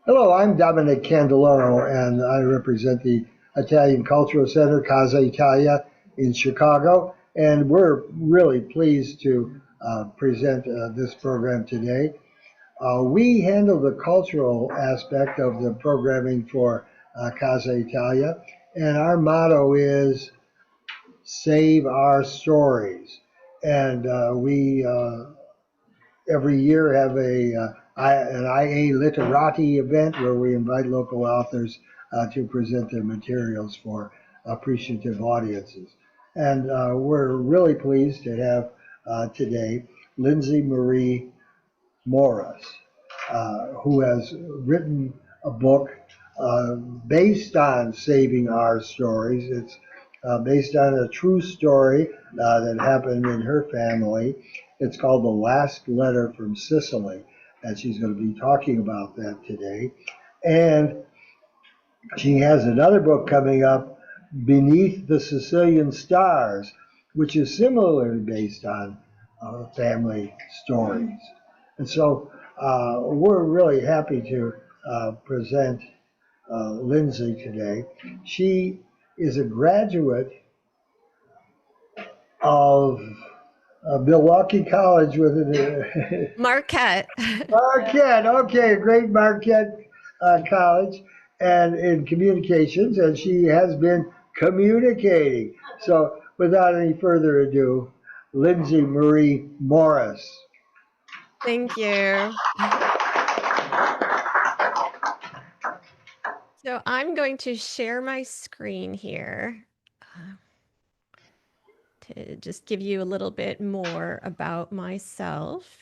Hello, I'm Dominic Candeloro, and I represent the Italian Cultural Center, Casa Italia in Chicago. And we're really pleased to present this program today. We handle the cultural aspect of the programming for Casa Italia, and our motto is Save Our Stories. And we every year have an IA Literati event where we invite local authors to present their materials for appreciative audiences. And we're really pleased to have today Lindsay Marie Morris, who has written a book based on saving our stories. It's based on a true story that happened in her family. It's called The Last Letter from Sicily, and she's going to be talking about that today. And she has another book coming up, Beneath the Sicilian Stars, which is similarly based on family stories. And so we're really happy to present Lindsay today. She is a graduate of Milwaukee College with an Marquette. Marquette. Okay, great Marquette College, and in communications, and she has been communicating. So, without any further ado, Lindsay Marie Morris. Thank you. So I'm going to share my screen here to just give you a little bit more about myself.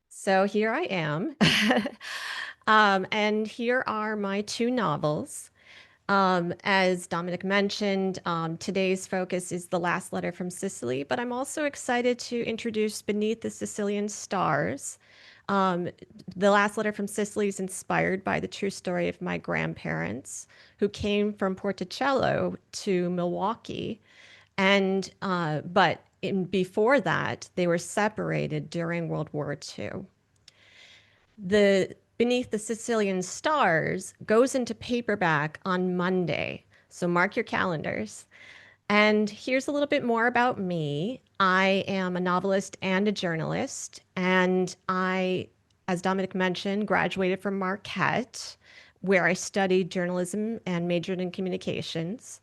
So here I am. And here are my two novels. As Dominic mentioned, today's focus is The Last Letter from Sicily, but I'm also excited to introduce Beneath the Sicilian Stars. The Last Letter from Sicily is inspired by the true story of my grandparents who came from Porticello to Milwaukee. And before that, they were separated during World War II. The Beneath the Sicilian Stars goes into paperback on Monday, so mark your calendars. And here's a little bit more about me. I am a novelist and a journalist, and I, as Dominic mentioned, graduated from Marquette, where I studied journalism and majored in communications.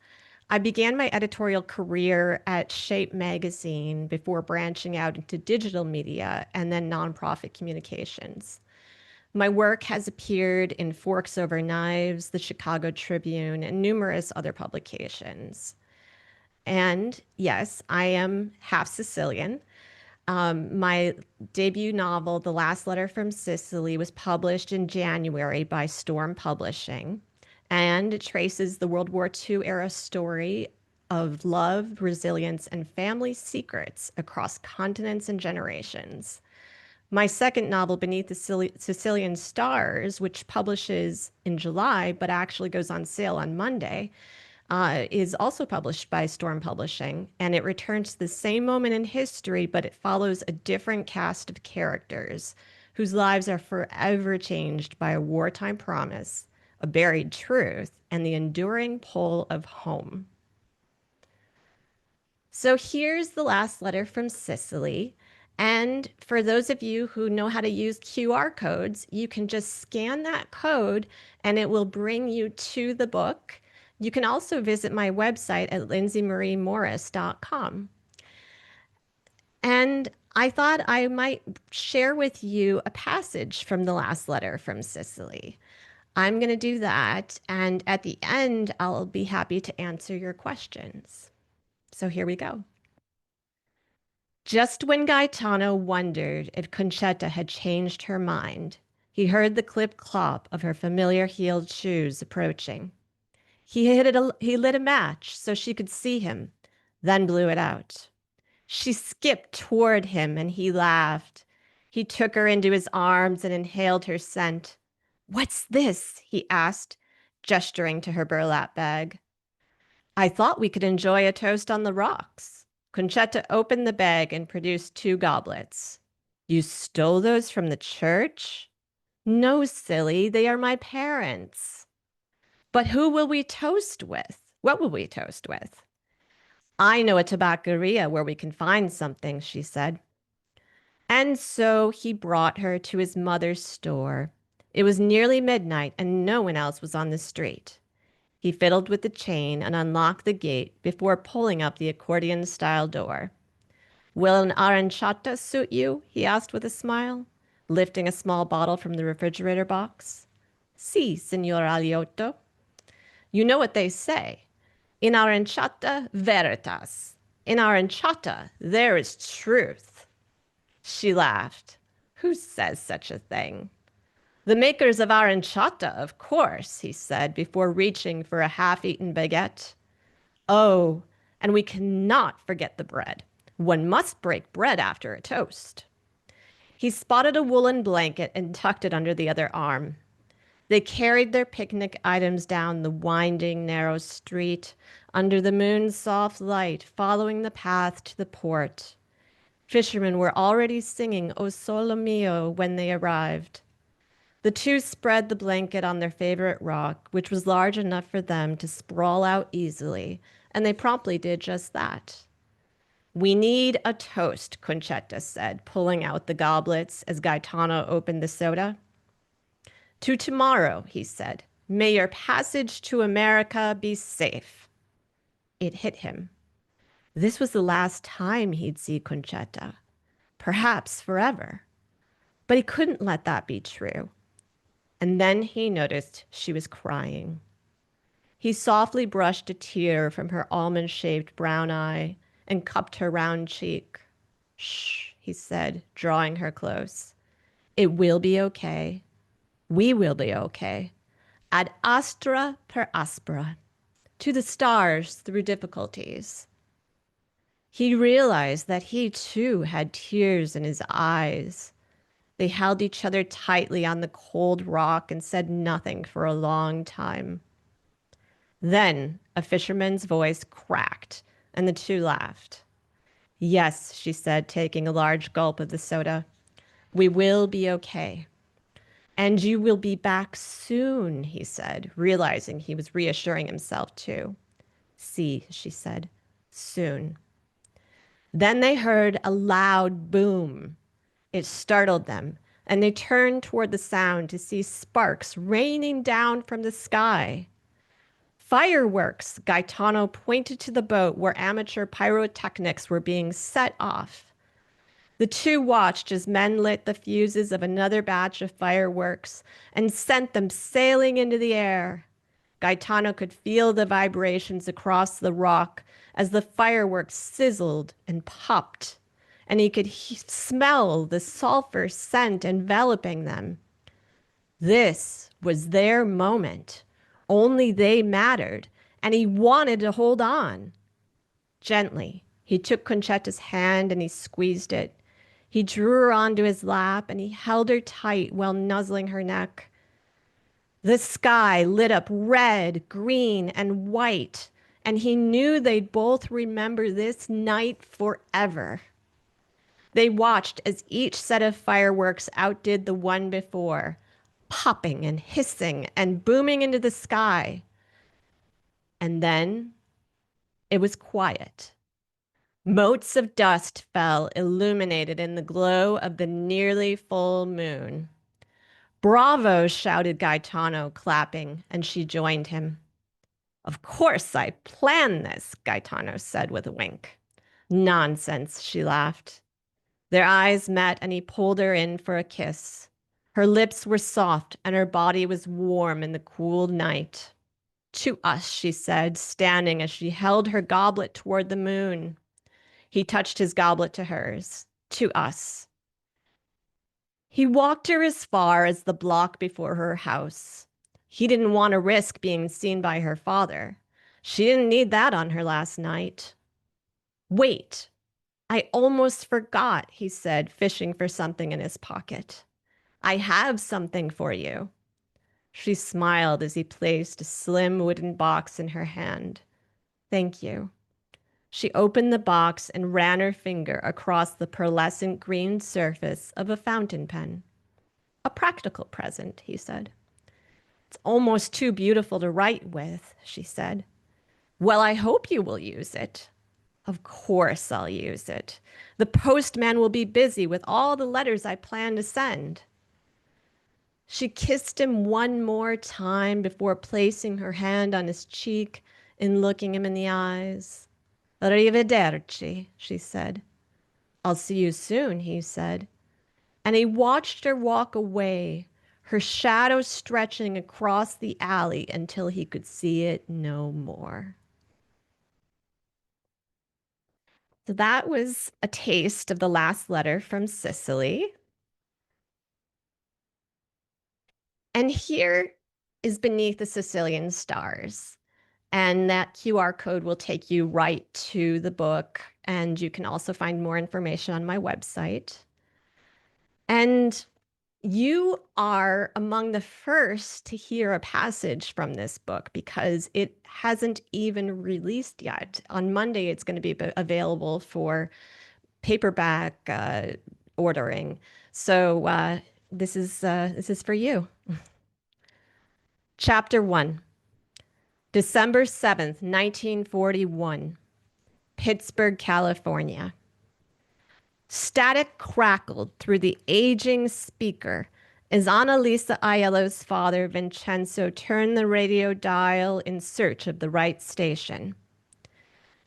I began my editorial career at Shape magazine before branching out into digital media and then nonprofit communications. My work has appeared in Forks Over Knives, the Chicago Tribune, and numerous other publications. And yes, I am half Sicilian. My debut novel, The Last Letter from Sicily, was published in January by Storm Publishing, and it traces the World War II era story of love, resilience, and family secrets across continents and generations. My second novel, Beneath the Sicilian Stars, which publishes in July but actually goes on sale on Monday, is also published by Storm Publishing, and it returns to the same moment in history, but it follows a different cast of characters whose lives are forever changed by a wartime promise, a buried truth, and the enduring pull of home. So here's the last letter from Sicily. And for those of you who know how to use QR codes, you can just scan that code and it will bring you to the book. You can also visit my website at lindsaymariemorris.com. And I thought I might share with you a passage from the last letter from Sicily. I'm going to do that. And at the end, I'll be happy to answer your questions. So here we go. Just when Gaetano wondered if Concetta had changed her mind, he heard the clip-clop of her familiar heeled shoes approaching. He lit a match so she could see him, then blew it out. She skipped toward him and he laughed. He took her into his arms and inhaled her scent. "What's this?" he asked, gesturing to her burlap bag. "I thought we could enjoy a toast on the rocks." Concetta opened the bag and produced two goblets. You stole those from the church? No, silly, they are my parents. But who will we toast with? What will we toast with? I know a tabacceria where we can find something, she said. And so he brought her to his mother's store. It was nearly midnight and no one else was on the street. He fiddled with the chain and unlocked the gate before pulling up the accordion-style door. Will an aranciata suit you? He asked with a smile, lifting a small bottle from the refrigerator box. Si, Signor Aliotto. You know what they say. In aranciata veritas. In aranciata there is truth. She laughed. Who says such a thing? The makers of aranciata, of course, he said before reaching for a half-eaten baguette. Oh, and we cannot forget the bread. One must break bread after a toast. He spotted a woolen blanket and tucked it under the other arm. They carried their picnic items down the winding, narrow street, under the moon's soft light, following the path to the port. Fishermen were already singing O Sole Mio when they arrived. The two spread the blanket on their favorite rock, which was large enough for them to sprawl out easily, and they promptly did just that. We need a toast, Concetta said, pulling out the goblets as Gaetano opened the soda. To tomorrow, he said. May your passage to America be safe. It hit him. This was the last time he'd see Concetta, perhaps forever. But he couldn't let that be true. And then he noticed she was crying. He softly brushed a tear from her almond-shaped brown eye and cupped her round cheek. Shh, he said, drawing her close. It will be okay. We will be okay. Ad astra per aspera. To the stars through difficulties. He realized that he too had tears in his eyes. They held each other tightly on the cold rock and said nothing for a long time. Then a fisherman's voice cracked, and the two laughed. Yes, she said, taking a large gulp of the soda. We will be okay. And you will be back soon, he said, realizing he was reassuring himself too. See, she said, soon. Then they heard a loud boom. It startled them, and they turned toward the sound to see sparks raining down from the sky. Fireworks, Gaetano pointed to the boat where amateur pyrotechnics were being set off. The two watched as men lit the fuses of another batch of fireworks and sent them sailing into the air. Gaetano could feel the vibrations across the rock as the fireworks sizzled and popped, and he could smell the sulfur scent enveloping them. This was their moment. Only they mattered, and he wanted to hold on. Gently, he took Concetta's hand and he squeezed it. He drew her onto his lap and he held her tight while nuzzling her neck. The sky lit up red, green, and white, and he knew they'd both remember this night forever. They watched as each set of fireworks outdid the one before, popping and hissing and booming into the sky. And then it was quiet. Motes of dust fell, illuminated in the glow of the nearly full moon. Bravo, shouted Gaetano, clapping, and she joined him. Of course I planned this, Gaetano said with a wink. Nonsense, she laughed. Their eyes met and he pulled her in for a kiss. Her lips were soft and her body was warm in the cool night. To us, she said, standing as she held her goblet toward the moon. He touched his goblet to hers. To us. He walked her as far as the block before her house. He didn't want to risk being seen by her father. She didn't need that on her last night. Wait, I almost forgot, he said, fishing for something in his pocket. I have something for you. She smiled as he placed a slim wooden box in her hand. Thank you. She opened the box and ran her finger across the pearlescent green surface of a fountain pen. A practical present, he said. It's almost too beautiful to write with, she said. Well, I hope you will use it. Of course I'll use it. The postman will be busy with all the letters I plan to send. She kissed him one more time before placing her hand on his cheek and looking him in the eyes. Arrivederci, she said. I'll see you soon, he said. And he watched her walk away, her shadow stretching across the alley until he could see it no more. So that was a taste of the last letter from Sicily. And here is Beneath the Sicilian Stars. And that QR code will take you right to the book. And you can also find more information on my website. And you are among the first to hear a passage from this book because it hasn't even released yet. On Monday, it's going to be available for paperback ordering. So this is for you. Chapter 1, December 7th, 1941, Pittsburgh, California. Static crackled through the aging speaker as Annalisa Aiello's father, Vincenzo, turned the radio dial in search of the right station.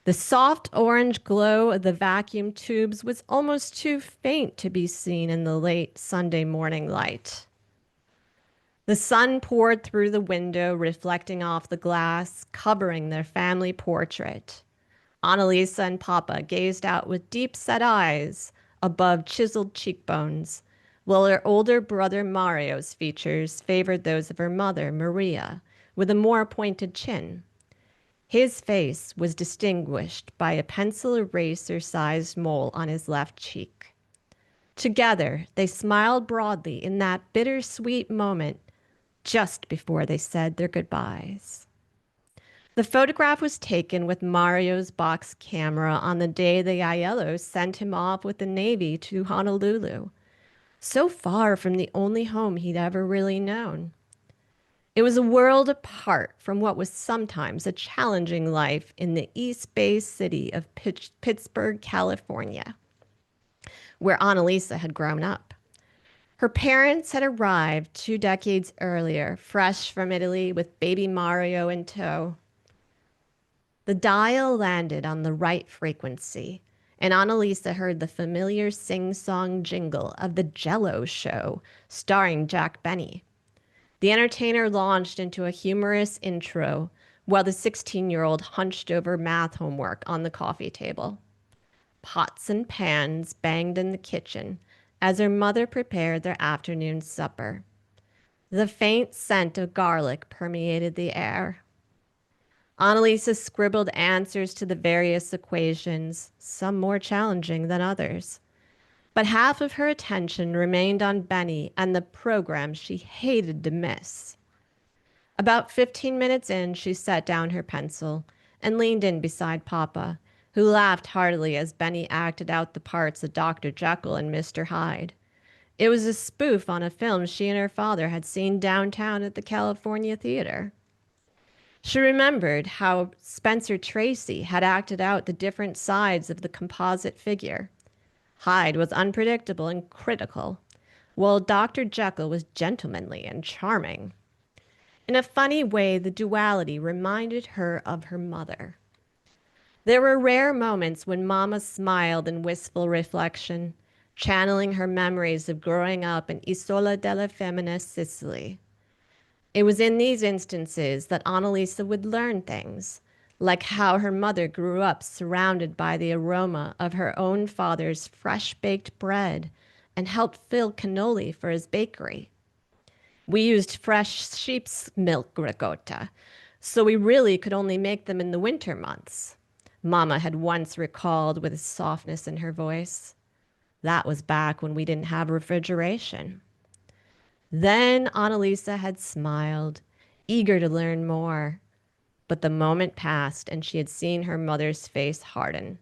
The soft orange glow of the vacuum tubes was almost too faint to be seen in the late Sunday morning light. The sun poured through the window, reflecting off the glass, covering their family portrait. Annalisa and Papa gazed out with deep-set eyes above chiseled cheekbones, while her older brother Mario's features favored those of her mother, Maria, with a more pointed chin. His face was distinguished by a pencil eraser-sized mole on his left cheek. Together, they smiled broadly in that bittersweet moment just before they said their goodbyes. The photograph was taken with Mario's box camera on the day the Aiellos sent him off with the Navy to Honolulu, so far from the only home he'd ever really known. It was a world apart from what was sometimes a challenging life in the East Bay city of Pittsburgh, California, where Annalisa had grown up. Her parents had arrived 2 decades earlier, fresh from Italy with baby Mario in tow. The dial landed on the right frequency, and Annalisa heard the familiar sing-song jingle of the Jell-O Show, starring Jack Benny. The entertainer launched into a humorous intro while the 16-year-old hunched over math homework on the coffee table. Pots and pans banged in the kitchen as her mother prepared their afternoon supper. The faint scent of garlic permeated the air. Annalisa scribbled answers to the various equations, some more challenging than others. But half of her attention remained on Benny and the program she hated to miss. About 15 minutes in, she set down her pencil and leaned in beside Papa, who laughed heartily as Benny acted out the parts of Dr. Jekyll and Mr. Hyde. It was a spoof on a film she and her father had seen downtown at the California Theater. She remembered how Spencer Tracy had acted out the different sides of the composite figure. Hyde was unpredictable and critical, while Dr. Jekyll was gentlemanly and charming. In a funny way, the duality reminded her of her mother. There were rare moments when Mama smiled in wistful reflection, channeling her memories of growing up in Isola della Femmina, Sicily. It was in these instances that Annalisa would learn things, like how her mother grew up surrounded by the aroma of her own father's fresh-baked bread and helped fill cannoli for his bakery. We used fresh sheep's milk ricotta, so we really could only make them in the winter months. Mama had once recalled with a softness in her voice. That was back when we didn't have refrigeration. Then Annalisa had smiled, eager to learn more. But the moment passed, and she had seen her mother's face harden.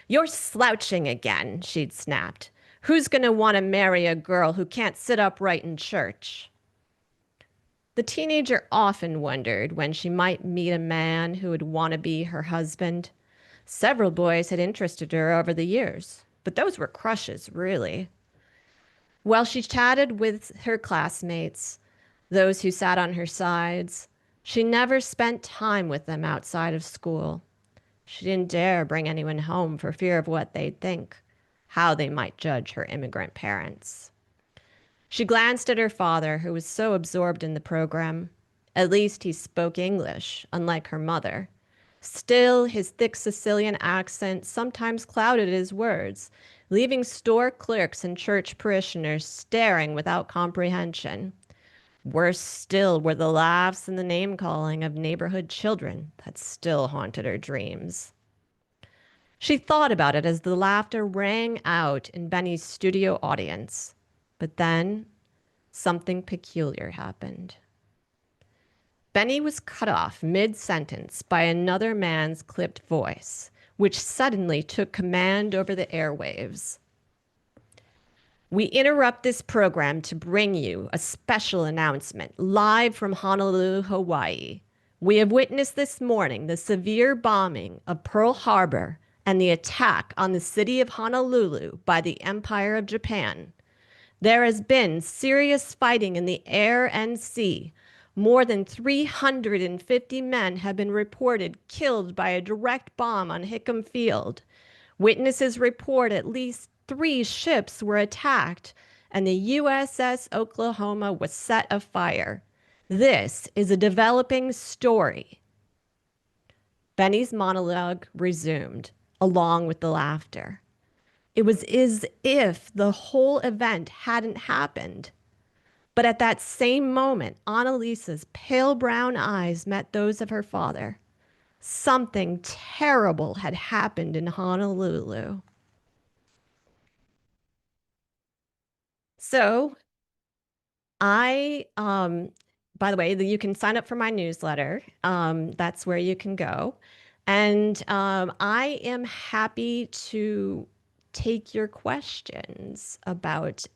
"You're slouching again," she'd snapped. "Who's going to want to marry a girl who can't sit upright in church?" The teenager often wondered when she might meet a man who would want to be her husband. Several boys had interested her over the years, but those were crushes, really. While she chatted with her classmates, those who sat on her sides, she never spent time with them outside of school. She didn't dare bring anyone home for fear of what they'd think, how they might judge her immigrant parents. She glanced at her father, who was so absorbed in the program. At least he spoke English, unlike her mother. Still, his thick Sicilian accent sometimes clouded his words, leaving store clerks and church parishioners staring without comprehension. Worse still were the laughs and the name-calling of neighborhood children that still haunted her dreams. She thought about it as the laughter rang out in Benny's studio audience. But then something peculiar happened. Benny was cut off mid-sentence by another man's clipped voice, which suddenly took command over the airwaves. "We interrupt this program to bring you a special announcement live from Honolulu, Hawaii. We have witnessed this morning the severe bombing of Pearl Harbor and the attack on the city of Honolulu by the Empire of Japan. There has been serious fighting in the air and sea. More than 350 men have been reported killed by a direct bomb on Hickam Field. Witnesses report at least 3 ships were attacked, and the USS Oklahoma was set afire. This is a developing story." Benny's monologue resumed, along with the laughter. It was as if the whole event hadn't happened. But at that same moment, Annalisa's pale brown eyes met those of her father. Something terrible had happened in Honolulu. So by the way, you can sign up for my newsletter. That's where you can go. And I am happy to take your questions about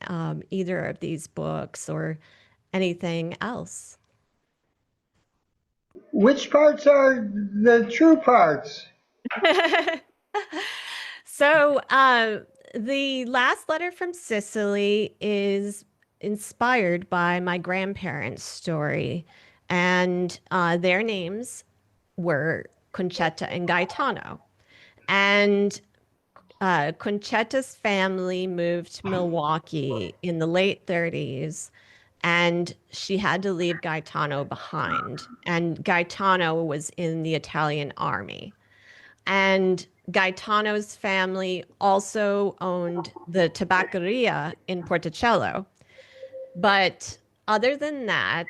either of these books or anything else. Which parts are the true parts? So, the Last Letter from Sicily is inspired by my grandparents' story, and their names were Concetta and Gaetano. And Concetta's family moved to Milwaukee in the late 30s, and she had to leave Gaetano behind. And Gaetano was in the Italian army. And Gaetano's family also owned the tabacceria in Porticello. But other than that,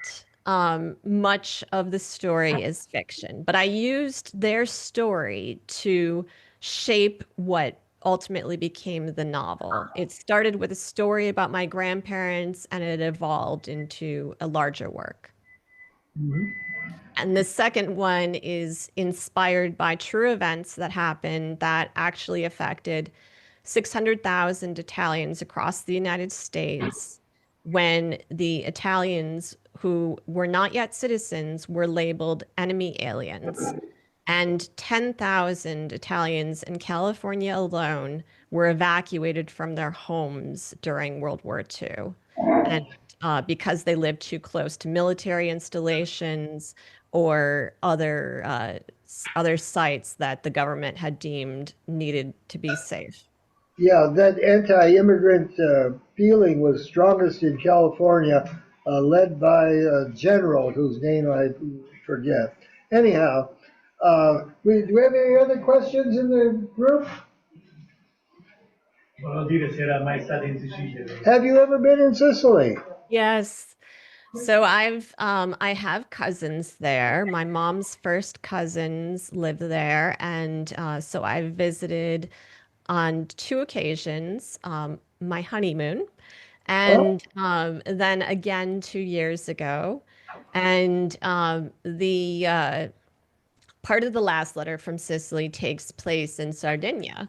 much of the story is fiction. But I used their story to shape what ultimately became the novel. It started with a story about my grandparents, and it evolved into a larger work. Mhm. And the second one is inspired by true events that happened that actually affected 600,000 Italians across the United States when the Italians who were not yet citizens were labeled enemy aliens. And 10,000 Italians in California alone were evacuated from their homes during World War II. And because they lived too close to military installations or other sites that the government had deemed needed to be safe. Yeah, that anti-immigrant feeling was strongest in California, led by a general whose name I forget. Anyhow, do we have any other questions in the group? Volevo dire se era mai stata in Sicilia. Have you ever been in Sicily? Yes. So I have cousins there. My mom's first cousins live there, and so I visited on 2 occasions, my honeymoon, Oh, and then again 2 years ago. And part of the last letter from Sicily takes place in Sardinia,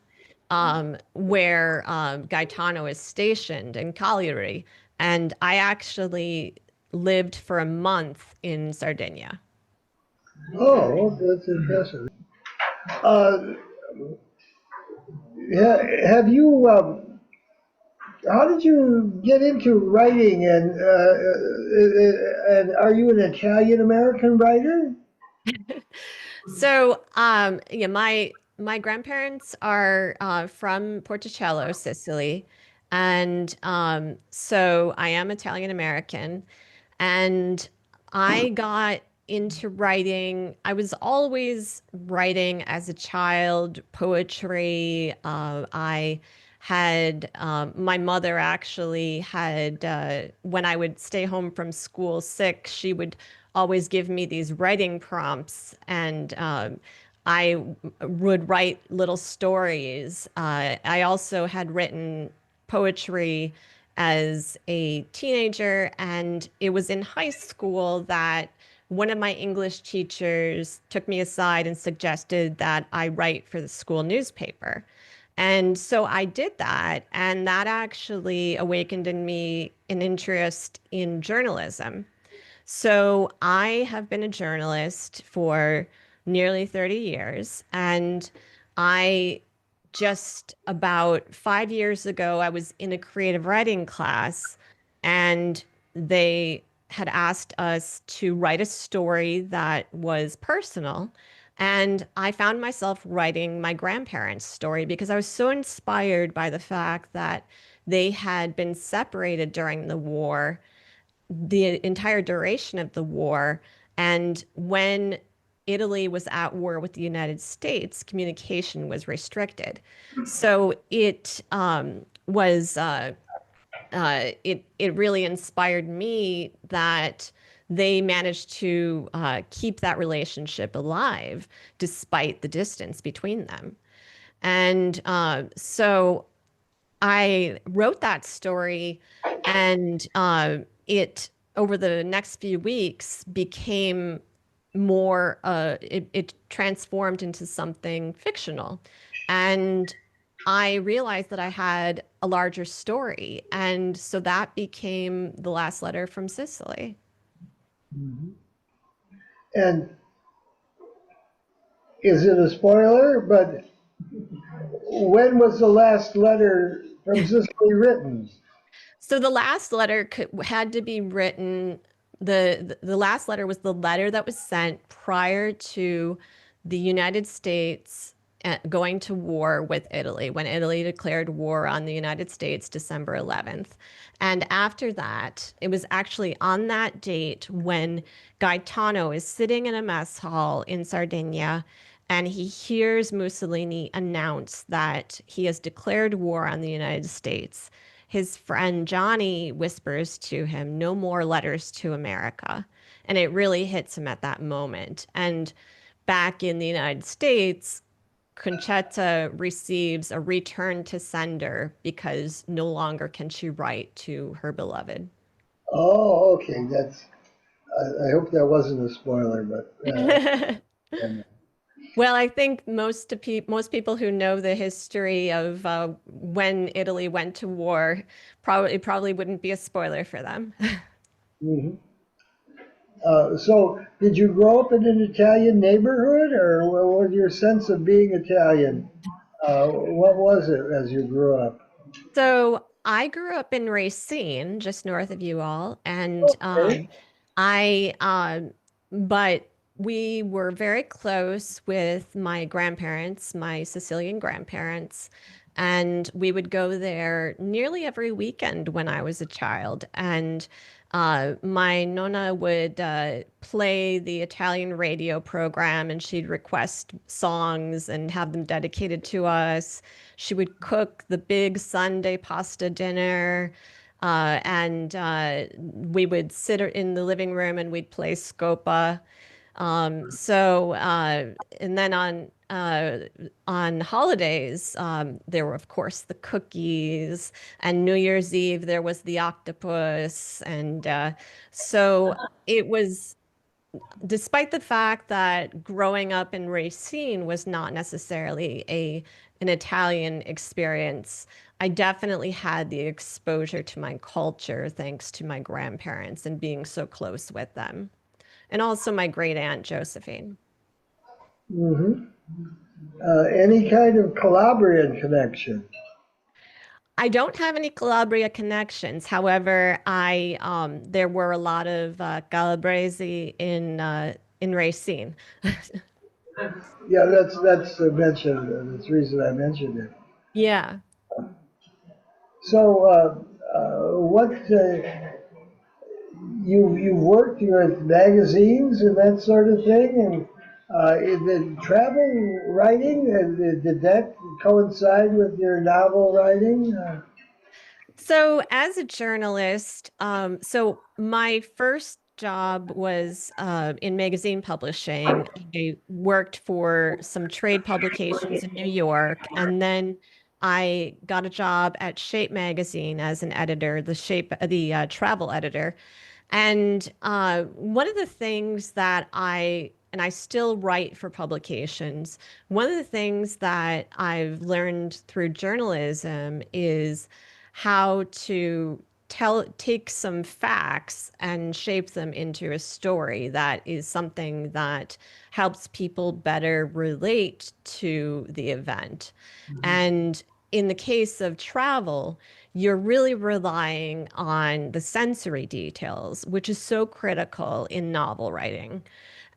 where Gaetano is stationed in Cagliari. And I actually lived for a month in Sardinia. Oh, that's impressive. Uh, have you? How did you get into writing? And are you an Italian American writer? So, yeah, my grandparents are from Porticello, Sicily, and so I am Italian American, and I got into writing. I was always writing as a child, poetry. I had my mother actually had when I would stay home from school sick, she would always give me these writing prompts, and I would write little stories. I also had written poetry as a teenager, and it was in high school that one of my English teachers took me aside and suggested that I write for the school newspaper. And so I did that, and that actually awakened in me an interest in journalism. So I have been a journalist for nearly 30 years, and I just about 5 years ago, I was in a creative writing class, and they had asked us to write a story that was personal. And I found myself writing my grandparents' story because I was so inspired by the fact that they had been separated during the war, the entire duration of the war. And when Italy was at war with the United States, communication was restricted. So it really inspired me that they managed to keep that relationship alive despite the distance between them. And so I wrote that story, and it over the next few weeks became more. It transformed into something fictional, and I realized that I had a larger story, and so that became the last letter from Sicily. Mhm. And is it a spoiler? But when was the last letter from Sicily written? So the last letter had to be written. The last letter was the letter that was sent prior to the United States going to war with Italy, when Italy declared war on the United States December 11th. And after that, it was actually on that date when Gaetano is sitting in a mess hall in Sardinia, and he hears Mussolini announce that he has declared war on the United States. His friend Johnny whispers to him, "No more letters to America." And it really hits him at that moment. And back in the United States, Concetta receives a return to sender because no longer can she write to her beloved. Oh, okay. I hope that wasn't a spoiler, but and, Well, I think most people who know the history of when Italy went to war probably wouldn't be a spoiler for them. mhm. So, did you grow up in an Italian neighborhood, or what was your sense of being Italian? What was it as you grew up? So I grew up in Racine, just north of you all, and Okay. I but we were very close with my grandparents, my Sicilian grandparents, and we would go there nearly every weekend when I was a child. And my nonna would play the Italian radio program, and she'd request songs and have them dedicated to us. She would cook the big Sunday pasta dinner. And we would sit in the living room and we'd play Scopa. And then on holidays, there were, of course, the cookies, and New Year's Eve, there was the octopus. And so it was despite the fact that growing up in Racine was not necessarily an Italian experience, I definitely had the exposure to my culture thanks to my grandparents and being so close with them, and also my great aunt Josephine. Hmm. Any kind of Calabrian connection? I don't have any Calabria connections. However, I there were a lot of Calabresi in Racine. Yeah, that's mentioned. That's the reason I mentioned it. Yeah. So, what you worked with magazines and that sort of thing, and in the travel writing, did that coincide with your novel writing? So, as a journalist, so my first job was in magazine publishing. I worked for some trade publications in New York, and then I got a job at Shape magazine as an editor, the travel editor. And one of the things that and I still write for publications, one of the things that I've learned through journalism is how to take some facts and shape them into a story that is something that helps people better relate to the event. And in the case of travel, you're really relying on the sensory details, which is so critical in novel writing.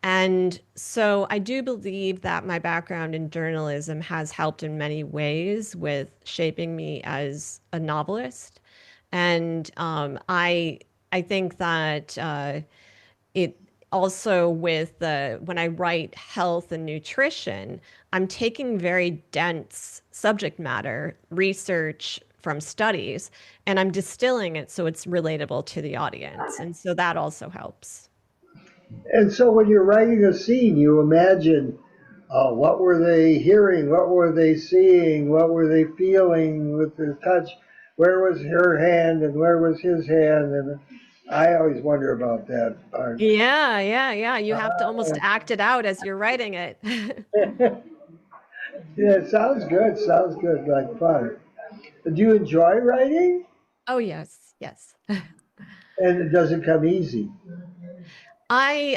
And so I do believe that my background in journalism has helped in many ways with shaping me as a novelist. And I think that it also with the when I write health and nutrition, I'm taking very dense subject matter research from studies and I'm distilling it so it's relatable to the audience. And so that also helps. And so, when you're writing a scene, you imagine what were they hearing, what were they seeing, what were they feeling with their touch, where was her hand and where was his hand, and I always wonder about that part. Yeah, yeah, yeah. You have to almost act it out as you're writing it. Yeah, it sounds good. Sounds good, like fun. Do you enjoy writing? Oh, yes, yes. And it doesn't come easy. I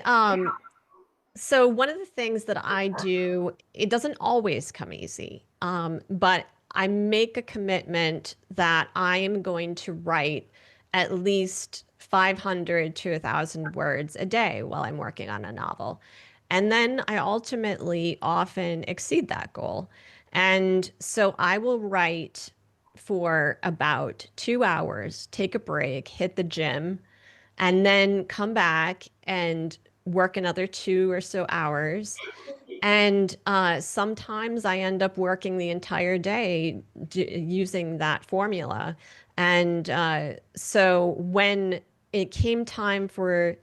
So one of the things that I do, it doesn't always come easy, but I make a commitment that I am going to write at least 500 to 1,000 words a day while I'm working on a novel. And then I ultimately often exceed that goal. And so I will write for about 2 hours, take a break, hit the gym, and then come back and work another 2 or so hours. And sometimes I end up working the entire day using that formula. And so when it came time for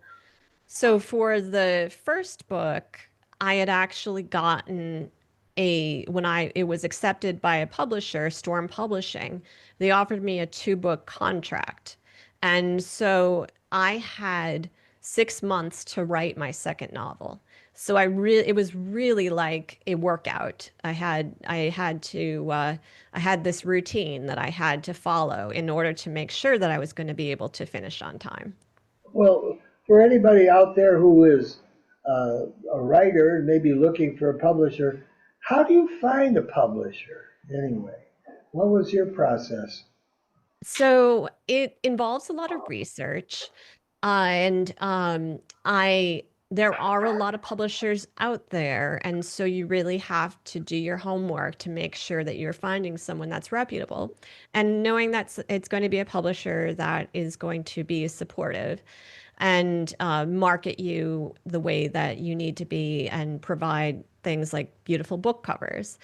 the first book, I had actually gotten when it was accepted by a publisher, Storm Publishing, they offered me a 2-book contract. And so I had 6 months to write my second novel. So it was really like a workout. I had this routine that I had to follow in order to make sure that I was going to be able to finish on time. Well, for anybody out there who is a writer and maybe looking for a publisher, how do you find a publisher anyway? What was your process? So it involves a lot of research, and I there are a lot of publishers out there, and so you really have to do your homework to make sure that you're finding someone that's reputable, and knowing that it's going to be a publisher that is going to be supportive and market you the way that you need to be and provide things like beautiful book covers.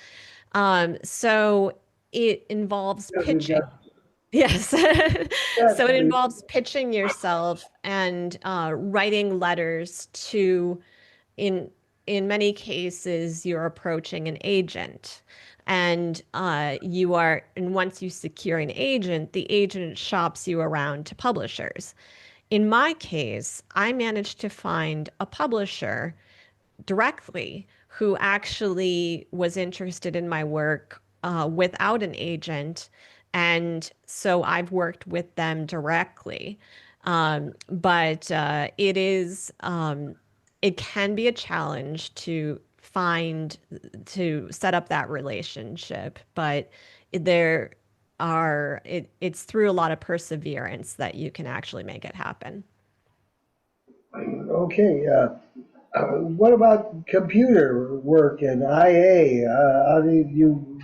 So it involves Doesn't pitching. just Yes. So it definitely. involves pitching yourself and writing letters to, in in many cases, you're approaching an agent. And once you secure an agent, the agent shops you around to publishers. in my case, I managed to find a publisher directly who actually was interested in my work without an agent. And so I've worked with them directly. But it can be a challenge to set up that relationship. But there it's through a lot of perseverance that you can actually make it happen. Okay. What about computer work and IA? How do you,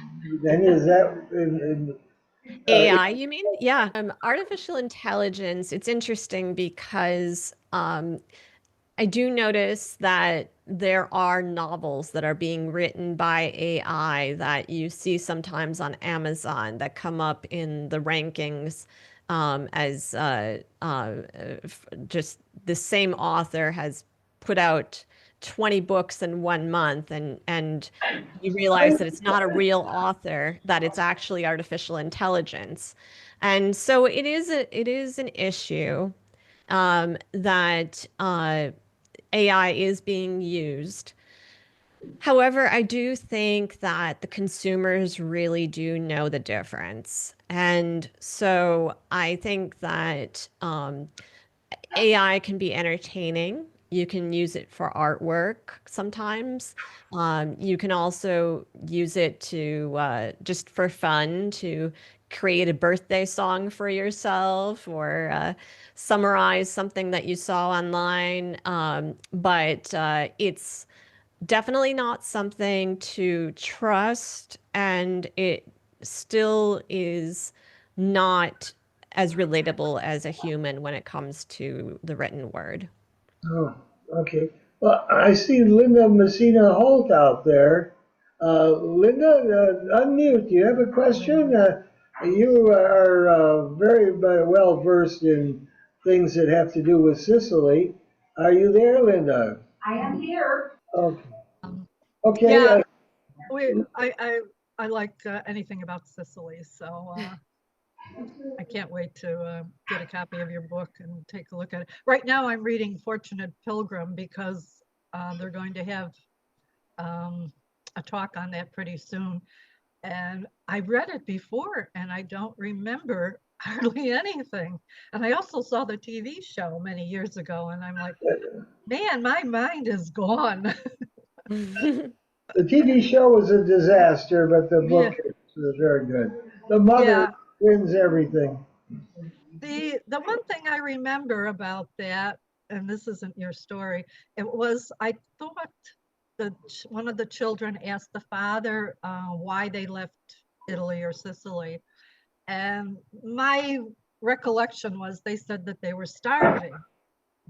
any is that AI, you mean? Yeah. Artificial intelligence, it's interesting because I do notice that there are novels that are being written by AI that you see sometimes on Amazon that come up in the rankings as just the same author has put out 20 books in 1 month, and you realize that it's not a real author, that it's actually artificial intelligence. And so it is an issue that AI is being used. However, I do think that the consumers really do know the difference. And so I think that AI can be entertaining. You can use it for artwork sometimes. You can also use it to just for fun to create a birthday song for yourself or summarize something that you saw online. But it's definitely not something to trust, and it still is not as relatable as a human when it comes to the written word. Oh, okay. Well, I see Linda Messina Holt out there. Linda, unmute. Do you have a question? You are very well versed in things that have to do with Sicily. Are you there, Linda? I am here. Okay. Um, Okay. yeah, I like anything about Sicily, so I can't wait to get a copy of your book and take a look at it. Right now, I'm reading Fortunate Pilgrim because they're going to have a talk on that pretty soon. And I read it before and I don't remember hardly anything. And I also saw the TV show many years ago, and I'm like, man, my mind is gone. The TV show was a disaster, but the book Yeah, is very good. The mother yeah. wins everything. The one thing I remember about that, and this isn't your story, it was I thought one of the children asked the father why they left Italy or Sicily, and my recollection was they said that they were starving,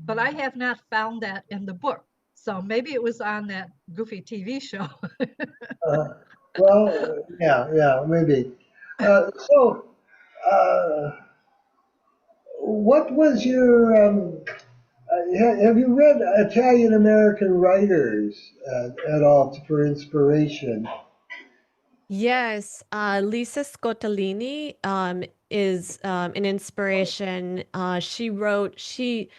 but I have not found that in the book. So maybe it was on that goofy TV show. Uh, well, yeah, maybe. So, uh, what was your? Have you read Italian American writers at all for inspiration? Yes, Lisa Scotolini is an inspiration. She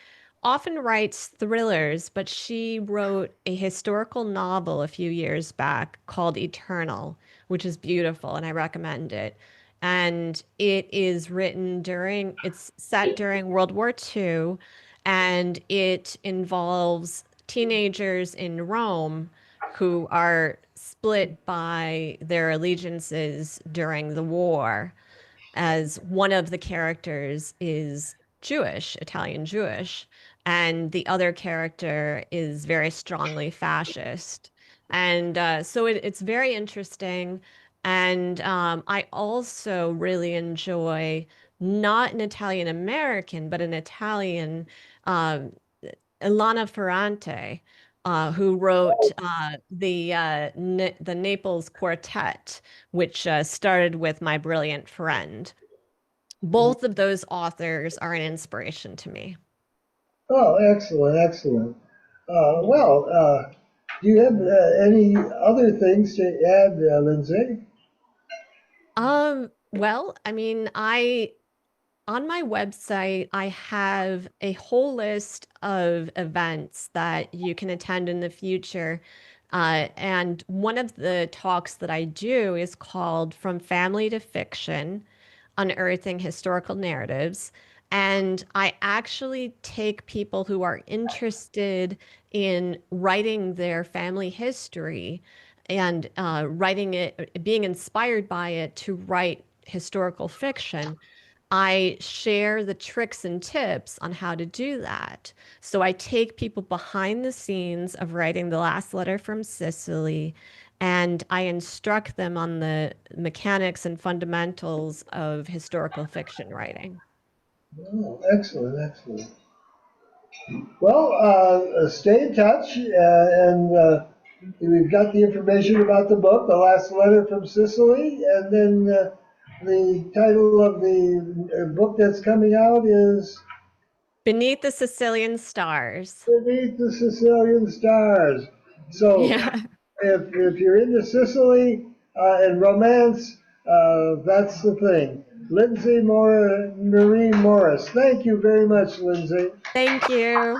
often writes thrillers, but she wrote a historical novel a few years back called Eternal, which is beautiful, and I recommend it. And it's set during World War II, and it involves teenagers in Rome who are split by their allegiances during the war, as one of the characters is Jewish, Italian Jewish, and the other character is very strongly fascist. And so it's very interesting. And I also really enjoy not an Italian American, but an Italian, um, Ilana Ferrante, who wrote the Naples Quartet, which started with My Brilliant Friend. Both of those authors are an inspiration to me. Oh, excellent, excellent. Well, do you have any other things to add, Lindsay? Well, I mean, on my website, I have a whole list of events that you can attend in the future. And one of the talks that I do is called From Family to Fiction, Unearthing Historical Narratives. And I actually take people who are interested in writing their family history and writing it, being inspired by it to write historical fiction. I share the tricks and tips on how to do that. So I take people behind the scenes of writing the last letter from Sicily, and I instruct them on the mechanics and fundamentals of historical fiction writing. Oh, excellent, excellent. Well, stay in touch, and we've got the information about the book, The Last Letter from Sicily, and then the title of the book that's coming out is Beneath the Sicilian Stars. Beneath the Sicilian Stars. So Yeah. if you're into Sicily and romance, that's the thing. Lindsay Marie Morris. Thank you very much, Lindsay. Thank you.